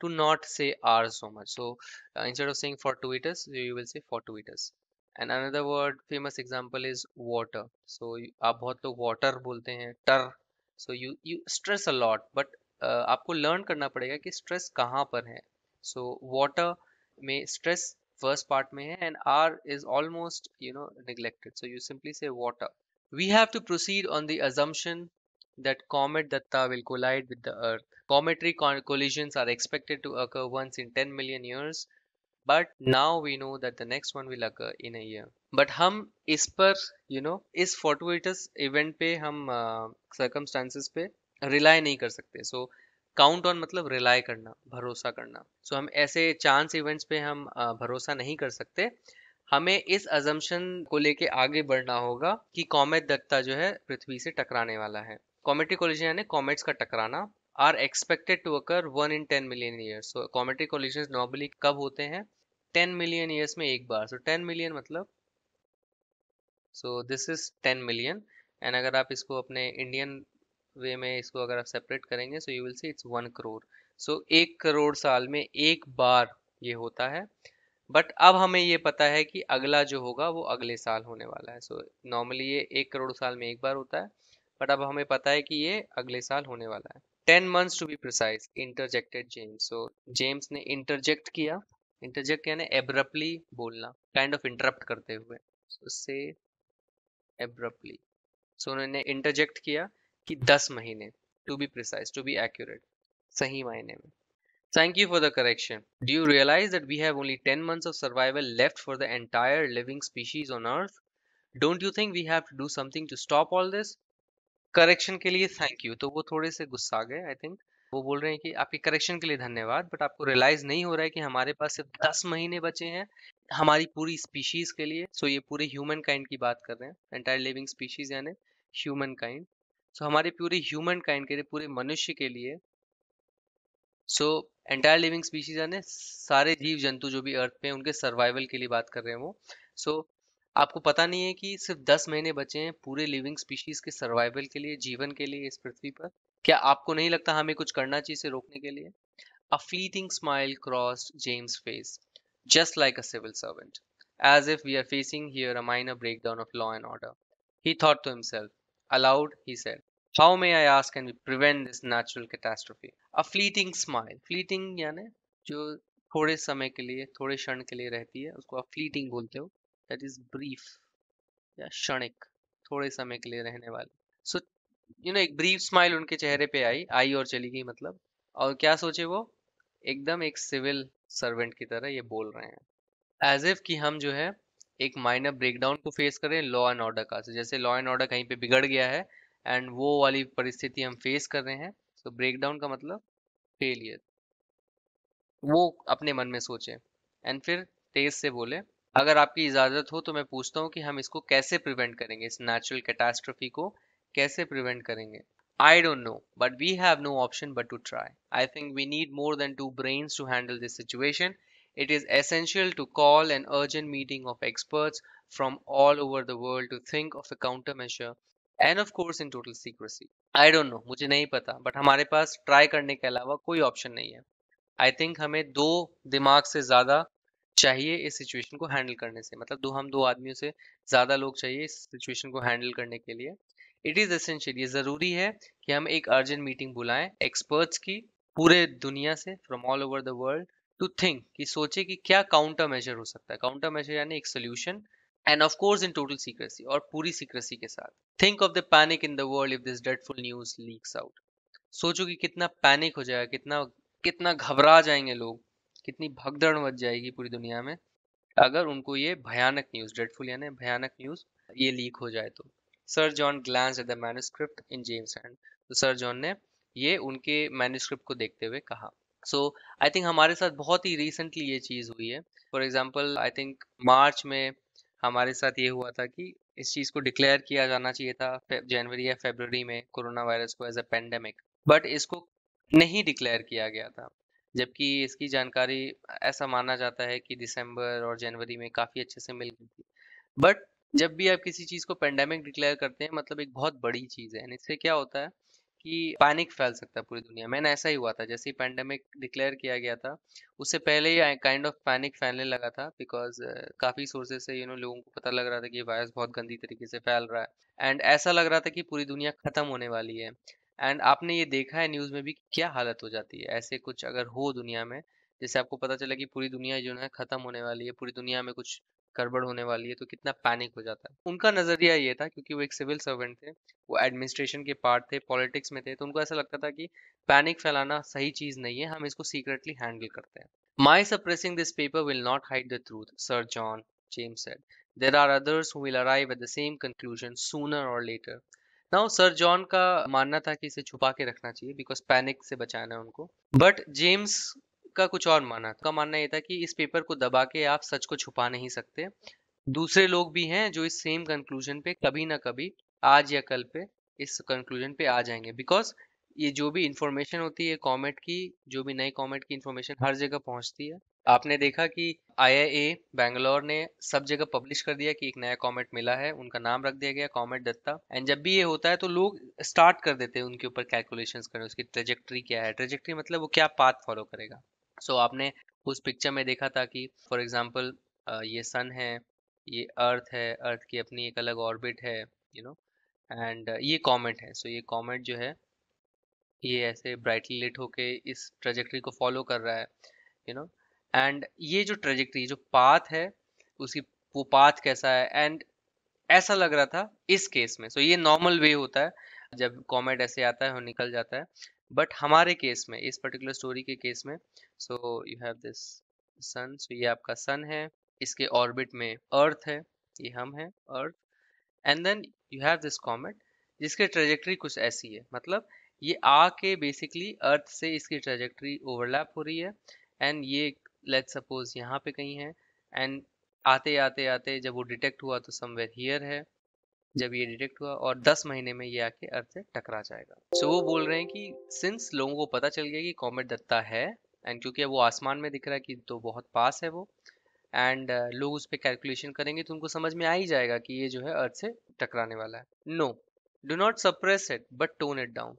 to not say R so much. So instead of saying fortuitous you will say fortuitous। and another word famous example is water। so आप बहुत लोग water बोलते हैं, टर। so you stress a lot, but आपको learn करना पड़ेगा कि stress कहाँ पर है। so water में stress first part में है, and r is almost neglected, so you simply say water। we have to proceed on the assumption that comet Datta will collide with the earth। cometary collisions are expected to occur once in 10 million years, but now we know that the next one will occur in a year। but हम इस पर इस fortuitous event पे हम circumstances पे rely नहीं कर सकते। so count on मतलब rely करना, भरोसा करना। so हम ऐसे chance events पे हम भरोसा नहीं कर सकते। हमें इस assumption को लेके आगे बढ़ना होगा कि कॉमेट दत्ता जो है पृथ्वी से टकराने वाला है। कॉमेट्री कोलिजन यानी कॉमेट्स का टकराना are expected to occur 1 in 10 million years। so cometary collisions normally कब होते हैं? 10 मिलियन ईयर्स में एक बार। सो 10 मिलियन मतलब, सो दिस इज 10 मिलियन। एंड अगर आप इसको अपने इंडियन वे में इसको अगर आप सेपरेट करेंगे, so you will see it's 1 crore. So 1 crore साल में एक बार ये होता है। बट अब हमें ये पता है कि अगला जो होगा वो अगले साल होने वाला है। सो नॉर्मली ये 1 करोड़ साल में एक बार होता है, बट अब हमें पता है कि ये अगले साल होने वाला है। 10 months to be precise, interjected James। so James ने इंटरजेक्ट किया। इंटरजेक्ट यानी एब्रप्टली बोलना, काइंड ऑफ इंटरप्ट करते हुए। so से एब्रप्टली, सो उन्होंने इंटरजेक्ट किया कि 10 महीने, to be precise, to be accurate, सही मायने में। Thank you for the correction। Do you realize that we have only 10 months of survival left for the entire living species on Earth? Don't you think we have to do something to stop all this? Correction के लिए thank you. तो वो थोड़े से गुस्सा गए I think. वो बोल रहे हैं कि आपके करेक्शन के लिए धन्यवाद, बट आपको रियलाइज नहीं हो रहा है कि हमारे पास सिर्फ 10 महीने बचे हैं हमारी पूरी स्पीशीज के लिए। सो ये पूरे ह्यूमन काइंड की बात कर रहे हैं, एंटायर लिविंग स्पीशीज यानी ह्यूमन काइंड। सो हमारे पूरे ह्यूमन काइंड के लिए, पूरे मनुष्य के लिए, सो एंटायर लिविंग स्पीशीज यानी सारे जीव जंतु जो भी अर्थ पे हैं, उनके सर्वाइवल के लिए बात कर रहे हैं वो। सो आपको पता नहीं है कि सिर्फ 10 महीने बचे हैं पूरे लिविंग स्पीशीज के सर्वाइवल के लिए, जीवन के लिए इस पृथ्वी पर। क्या आपको नहीं लगता हमें कुछ करना चाहिए इसे रोकने के लिए? A fleeting smile crossed James' face, just like a civil servant, as if we are facing here a minor breakdown of law and order. He thought to himself. Aloud, he said, how may I ask can we prevent this natural catastrophe? A fleeting smile. Fleeting यानी जो थोड़े समय के लिए, थोड़े क्षण के लिए रहती है, उसको आप fleeting बोलते हो। That is brief या क्षणिक, थोड़े समय के लिए रहने वाली। So एक ब्रीफ स्माइल उनके चेहरे पे आई आई और चली गई मतलब। और क्या सोचे वो? एकदम एक सिविल सर्वेंट की तरह ये बोल रहे हैं, एज इफ कि हम जो है एक माइनर ब्रेकडाउन को फेस करें लॉ एंड ऑर्डर का। So, जैसे लॉ एंड ऑर्डर कहीं पे बिगड़ गया है एंड वो वाली परिस्थिति हम फेस कर रहे हैं। सो ब्रेकडाउन का मतलब फेलियर। वो अपने मन में सोचे एंड फिर तेज से बोले, अगर आपकी इजाजत हो तो मैं पूछता हूँ कि हम इसको कैसे प्रिवेंट करेंगे, इस नेचुरल कैटास्ट्रोफी को कैसे प्रिवेंट करेंगे? I don't know, but we have no option but to try। I think we need more than two brains to handle this situation। It is essential to call an urgent meeting of experts from all over the world to think of a countermeasure and of course in total secrecy. I don't know, मुझे नहीं पता, but हमारे पास try करने के अलावा कोई option नहीं है. आई थिंक हमें दो दिमाग से ज्यादा चाहिए इस सिचुएशन को हैंडल करने से, मतलब हम दो आदमियों से ज्यादा लोग चाहिए इस सिचुएशन को हैंडल करने के लिए. इट इज एसेंशियल, ये जरूरी है कि हम एक अर्जेंट मीटिंग बुलाएं एक्सपर्ट्स की पूरे दुनिया से, from all over the world, to think, कि सोचे कि क्या काउंटर मेजर हो सकता है. काउंटर मेजर यानी एक solution, end of course in total secrecy, और पूरी सीक्रेसी के साथ. Think of the panic in the world if this dreadful news leaks out. सोचो कि कितना पैनिक हो जाएगा, कितना कितना घबरा जाएंगे लोग, कितनी भगदड़ मच जाएगी पूरी दुनिया में अगर उनको ये भयानक न्यूज, ड्रेडफुल यानी भयानक न्यूज, ये लीक हो जाए तो. Sir John glance at the manuscript in James hand. तो सर जॉन ने ये उनके मैन्युस्क्रिप्ट को देखते हुए कहा. सो आई थिंक हमारे साथ बहुत ही रिसेंटली ये चीज हुई है. For example I think March में हमारे साथ ये हुआ था कि इस चीज को डिक्लेयर किया जाना चाहिए था जनवरी या फरवरी में, कोरोना वायरस को एज अ पेंडेमिक, बट इसको नहीं डिक्लेयर किया गया था. जबकि इसकी जानकारी ऐसा माना जाता है कि दिसंबर और जनवरी में काफी अच्छे से मिल गई थी. बट जब भी आप किसी चीज को पेंडेमिक डिक्लेयर करते हैं, मतलब एक बहुत बड़ी चीज है, इससे क्या होता है कि पैनिक फैल सकता है पूरी दुनिया में. ऐसा ही हुआ था, जैसे ही पेंडेमिक डिक्लेयर किया गया था उससे पहले ही काइंड ऑफ पैनिक फैलने लगा था, बिकॉज काफी सोर्सेज से लोगों को पता लग रहा था कि ये वायरस बहुत गंदी तरीके से फैल रहा है, एंड ऐसा लग रहा था कि पूरी दुनिया खत्म होने वाली है. एंड आपने ये देखा है न्यूज में भी कि क्या हालत हो जाती है ऐसे कुछ अगर हो दुनिया में. जैसे आपको पता चला कि पूरी दुनिया जो है खत्म होने वाली है, पूरी दुनिया में कुछ गड़बड़ होने वाली है, तो कितना पैनिक हो जाता है. उनका नजरिया ये था, क्योंकि वो एक सिविल सर्वेंट थे, वो एडमिनिस्ट्रेशन के पार्ट थे, पॉलिटिक्स में थे, तो उनको ऐसा लगता था कि पैनिक फैलाना सही चीज नहीं है, हम इसको सीक्रेटली हैंडल करते हैं. My suppressing this paper will not hide the truth, sir John James said. There are others who will arrive at the same conclusion sooner or later. Now sir John का मानना था कि इसे छुपा के रखना चाहिए बिकॉज पैनिक से बचाना है उनको, बट जेम्स का कुछ और मानना था. का मानना ये था कि इस पेपर को दबा के आप सच को छुपा नहीं सकते. दूसरे लोग भी हैं जो इस सेम कंक्लूजन पे कभी ना कभी, आज या कल पे, इस कंक्लूजन पे आ जाएंगे. बिकॉज ये जो भी इंफॉर्मेशन होती है कॉमेट की, जो भी नई कॉमेट की इंफॉर्मेशन हर जगह पहुंचती है. आपने देखा कि आईआईए बैंगलोर ने सब जगह पब्लिश कर दिया कि एक नया कॉमेट मिला है, उनका नाम रख दिया गया कॉमेट दत्ता. एंड जब भी ये होता है तो लोग स्टार्ट कर देते हैं उनके ऊपर कैलकुलेशंस करने, उसकी ट्रेजेक्ट्री क्या है. ट्रेजेक्ट्री मतलब वो क्या पाथ फॉलो करेगा. सो आपने उस पिक्चर में देखा था कि फॉर एग्जाम्पल ये सन है, ये अर्थ है, अर्थ की अपनी एक अलग ऑर्बिट है, एंड ये कॉमेट है. सो ये कॉमेट जो है ये ऐसे ब्राइटली लिट होके इस ट्रेजेक्ट्री को फॉलो कर रहा है, यू नो एंड ये जो ट्रेजेक्ट्री, जो पाथ है, उसकी वो पाथ कैसा है. एंड ऐसा लग रहा था इस केस में. सो ये नॉर्मल वे होता है जब कॉमेट ऐसे आता है और निकल जाता है, बट हमारे केस में, इस पर्टिकुलर स्टोरी के केस में, सो यू हैव दिस सन. सो ये आपका सन है, इसके ऑर्बिट में अर्थ है, ये हम है earth, and then you have this comet जिसकी ट्रेजेक्ट्री कुछ ऐसी है. मतलब ये आके बेसिकली अर्थ से इसकी ट्रेजेक्ट्री ओवरलैप हो रही है, एंड ये लेट्स सपोज यहाँ पे कहीं है, एंड आते आते आते जब वो डिटेक्ट हुआ तो समवेयर हियर है. जब ये डिटेक्ट हुआ और 10 महीने में ये आके अर्थ से टकरा जाएगा. सो वो बोल रहे हैं कि सिंस लोगों को पता चल गया कि कॉमेट दत्ता है, एंड क्योंकि वो आसमान में दिख रहा है कि तो बहुत पास है वो, एंड लोग उस पर कैलकुलेशन करेंगे तो उनको समझ में आ ही जाएगा कि ये जो है अर्थ से टकराने वाला है. No, do not suppress it but tone it down.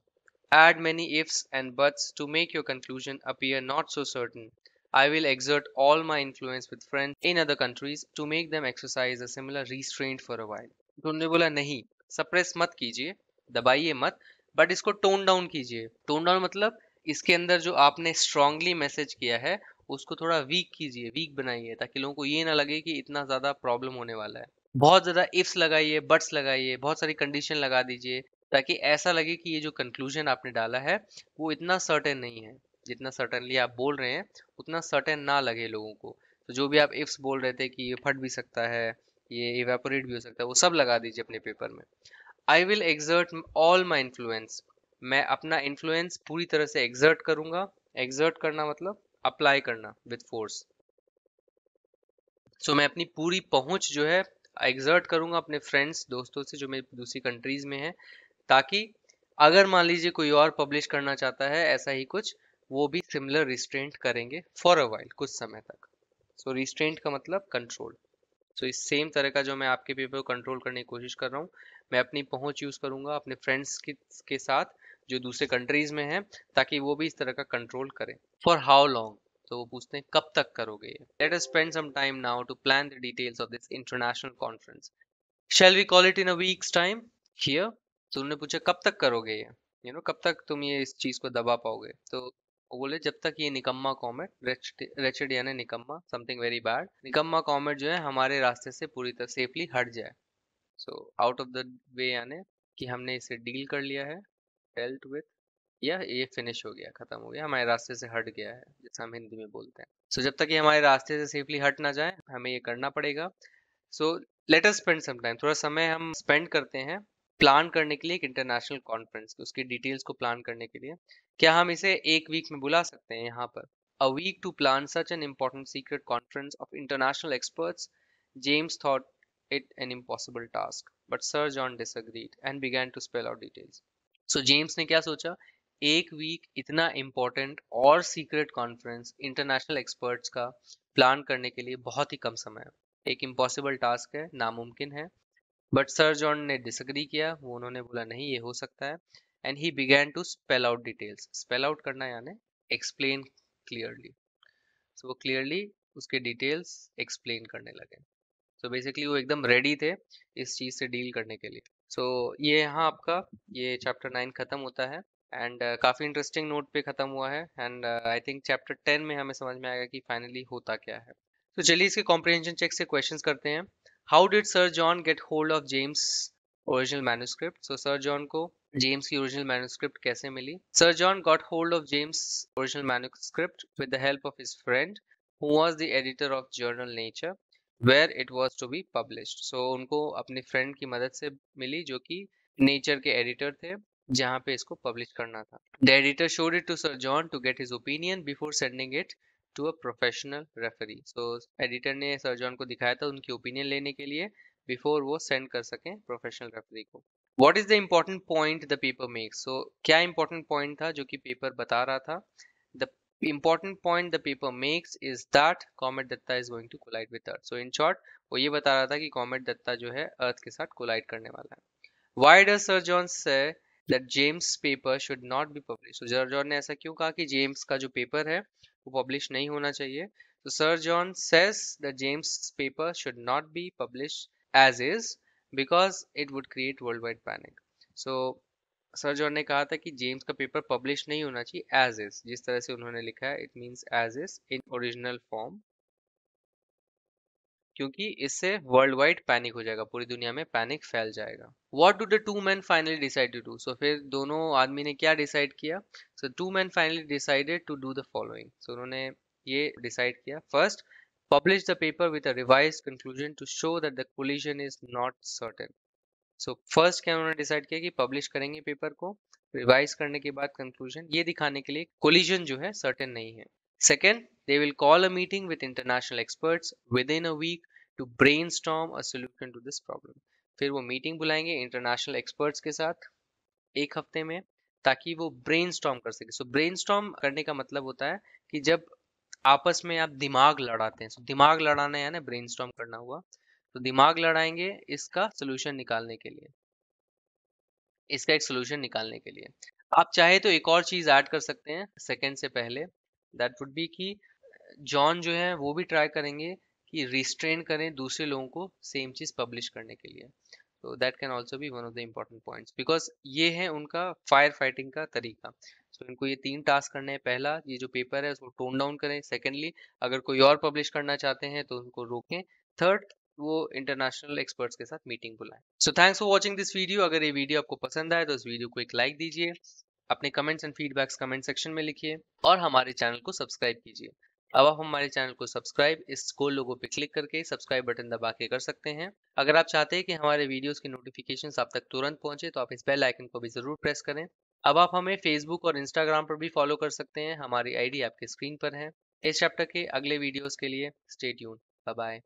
Add many ifs and buts to make your conclusion appear not so certain. I will exert all my influence with friends in other countries to make them exercise a similar restraint for a while. तो उन्होंने बोला नहीं, suppress मत कीजिए, दबाइए मत, but इसको tone down कीजिए. टोन डाउन मतलब इसके अंदर जो आपने स्ट्रांगली मैसेज किया है उसको थोड़ा वीक कीजिए, वीक बनाइए, ताकि लोगों को ये ना लगे कि इतना ज्यादा प्रॉब्लम होने वाला है. बहुत ज्यादा इफ्स लगाइए, बट्स लगाइए, बहुत सारी कंडीशन लगा दीजिए, ताकि ऐसा लगे कि ये जो कंक्लूजन आपने डाला है वो इतना सर्टेन नहीं है. जितना सर्टेनली आप बोल रहे हैं उतना सर्टेन ना लगे लोगों को. तो जो भी आप इफ्स बोल रहे थे कि ये फट भी सकता है, ये इवेपोरेट भी हो सकता है, वो सब लगा दीजिए अपने पेपर में. I will exert all my influence. मैं अपना इन्फ्लुएंस पूरी तरह से एक्सर्ट करूंगा. एक्सर्ट करना मतलब अप्लाई करना विद फोर्स. सो मैं अपनी पूरी पहुंच जो है एक्सर्ट करूंगा अपने फ्रेंड्स, दोस्तों से जो मेरी दूसरी कंट्रीज में है, ताकि अगर मान लीजिए कोई और पब्लिश करना चाहता है ऐसा ही कुछ, वो भी सिमिलर रिस्ट्रेंट करेंगे फॉर अ वाइल, कुछ समय तक. सो रिस्ट्रेंट का मतलब कंट्रोल। सो इस सेम तरह का जो मैं आपके पेपर को कंट्रोल करने की कोशिश कर रहा हूँ, मैं अपनी पहुंच यूज करूंगा अपने फ्रेंड्स के साथ जो दूसरे कंट्रीज में हैं, ताकि वो भी इस तरह का कंट्रोल करें। फॉर हाउ लॉन्ग, तो वो पूछते हैं कब तक करोगे ये। Let us spend some time now to plan the details of this international conference. Shall we call it in a weeks time here. तो उन्होंने पूछा कब तक करोगे ये, कब तक तुम ये इस चीज को दबा पाओगे। तो वो बोले जब तक ये निकम्मा कॉमेट, रेचेड यानी निकम्मा, समथिंग वेरी बैड, निकम्मा कॉमेट जो है हमारे रास्ते से पूरी तरह सेफली हट जाए। So out of the way यानी कि हमने इसे डील कर लिया है, डेल्ट विथ, या ये फिनिश हो गया, खत्म हो गया, हमारे रास्ते से हट गया है, जैसे हम हिंदी में बोलते हैं। सो जब तक ये हमारे रास्ते से सेफली हट ना जाए, हमें ये करना पड़ेगा। So let us spend some time, थोड़ा समय हम स्पेंड करते हैं प्लान करने के लिए एक इंटरनेशनल कॉन्फ्रेंस, उसकी डिटेल्स को प्लान करने के लिए। क्या हम इसे एक वीक में बुला सकते हैं यहाँ पर? A week to plan such an important secret conference of international experts, James thought it an impossible task, but Sir John disagreed and began to spell out details. So James ने क्या सोचा, एक वीक इतना important और secret conference international experts का plan करने के लिए बहुत ही कम समय है, एक इम्पॉसिबल टास्क है, नामुमकिन है। बट सर जॉन ने डिसएग्री किया, वो उन्होंने बोला नहीं ये हो सकता है। And he began to spell out details, spell out करना यानी एक्सप्लेन क्लियरली। सो वो क्लियरली उसके डिटेल्स एक्सप्लेन करने लगे। सो बेसिकली वो एकदम रेडी थे इस चीज से डील करने के लिए। सो ये यहाँ आपका ये चैप्टर 9 खत्म होता है, एंड काफी इंटरेस्टिंग नोट पे खत्म हुआ है। एंड आई थिंक चैप्टर 10 में हमें समझ में आएगा कि फाइनली होता क्या है। तो चलिए इसके कॉम्प्रिहेंशन चेक से क्वेश्चंस करते हैं। How did sir John get hold of James original manuscript? So sir John को जेम्स की ओरिजिनल मैन्युस्क्रिप्ट कैसे मिली? Sir John got hold of James original manuscript with the help of his friend who was the editor of journal Nature where it was to be published. So उनको अपने friend की मदद से मिली जो कि nature के एडिटर थे, जहाँ पे इसको पब्लिश करना था। The editor showed it to sir John to get his opinion before sending it to a professional referee. So editor ने सर जॉन को दिखाया था उनकी ओपिनियन लेने के लिए, बिफोर वो सेंड कर सकें प्रोफेशनल रेफरी को। What is the important point the paper makes? So क्या इंपॉर्टेंट पॉइंट था जो कि पेपर बता रहा था? The important point the paper makes is that Comet Datta is going to collide with Earth. So in short, वो ये बता रहा था कि Comet Datta जो है Earth के साथ collide करने वाला है। Why does Sir John say that James paper should not be published? So Sir John ने ऐसा क्यों कहा कि James का जो पेपर है वो publish नहीं होना चाहिए? So Sir John says that James paper should not be published as is because it would create worldwide panic. So sir John ने कहा था कि जेम्स का पेपर पब्लिश नहीं होना चाहिए एज इज, जिस तरह से उन्होंने लिखा है, it means as is in original form, क्योंकि इससे वर्ल्ड वाइड पैनिक हो जाएगा, पूरी दुनिया में पैनिक फैल जाएगा। What do the two man finally decide to do? So फिर दोनों आदमी ने क्या डिसाइड किया? So two man finally decided to do the following. So उन्होंने ये डिसाइड किया, first publish the paper with a revised conclusion to show that the collision is not certain. So first क्या उन्होंने डिसाइड किया कि publish करेंगे paper को, revise करने के बाद कंक्लूजन, ये दिखाने के लिए कोलिजन जो है सर्टेन नहीं है। Second, they will call a meeting with international experts within a week to brainstorm a solution to this problem. फिर वो मीटिंग बुलाएंगे इंटरनेशनल एक्सपर्ट्स के साथ एक हफ्ते में, ताकि वो ब्रेनस्टॉर्म कर सके। सो ब्रेनस्टॉर्म करने का मतलब होता है कि जब आपस में आप दिमाग लड़ाते हैं, so दिमाग लड़ाना है ना, ब्रेनस्टॉर्म करना हुआ, तो दिमाग लड़ाएंगे इसका सोल्यूशन निकालने के लिए, इसका एक सोल्यूशन निकालने के लिए। आप चाहे तो एक और चीज ऐड कर सकते हैं सेकंड से पहले, दैट वुड बी कि जॉन जो है वो भी ट्राई करेंगे कि रिस्ट्रेन करें दूसरे लोगों को सेम चीज पब्लिश करने के लिए। तो that can also be one of the important points, because ये है उनका फायर फाइटिंग का तरीका। सो इनको ये 3 टास्क करने हैं। पहला, ये जो पेपर है उसको टोन डाउन करें। सेकेंडली, अगर कोई और पब्लिश करना चाहते हैं तो उनको रोकें। थर्ड, वो इंटरनेशनल एक्सपर्ट्स के साथ मीटिंग बुलाएं। So thanks for watching this video. अगर ये वीडियो आपको पसंद आए तो इस वीडियो को एक लाइक दीजिए, अपने comments and feedbacks comment section में लिखिए, और हमारे चैनल को सब्सक्राइब कीजिए। अब आप हमारे चैनल को सब्सक्राइब इस गोल लोगो पे क्लिक करके सब्सक्राइब बटन दबा के कर सकते हैं। अगर आप चाहते हैं कि हमारे वीडियोस की नोटिफिकेशंस आप तक तुरंत पहुंचे तो आप इस बेल आइकन को भी जरूर प्रेस करें। अब आप हमें फेसबुक और इंस्टाग्राम पर भी फॉलो कर सकते हैं, हमारी आईडी आपके स्क्रीन पर है। इस चैप्टर के अगले वीडियोस के लिए स्टे ट्यून। Bye bye.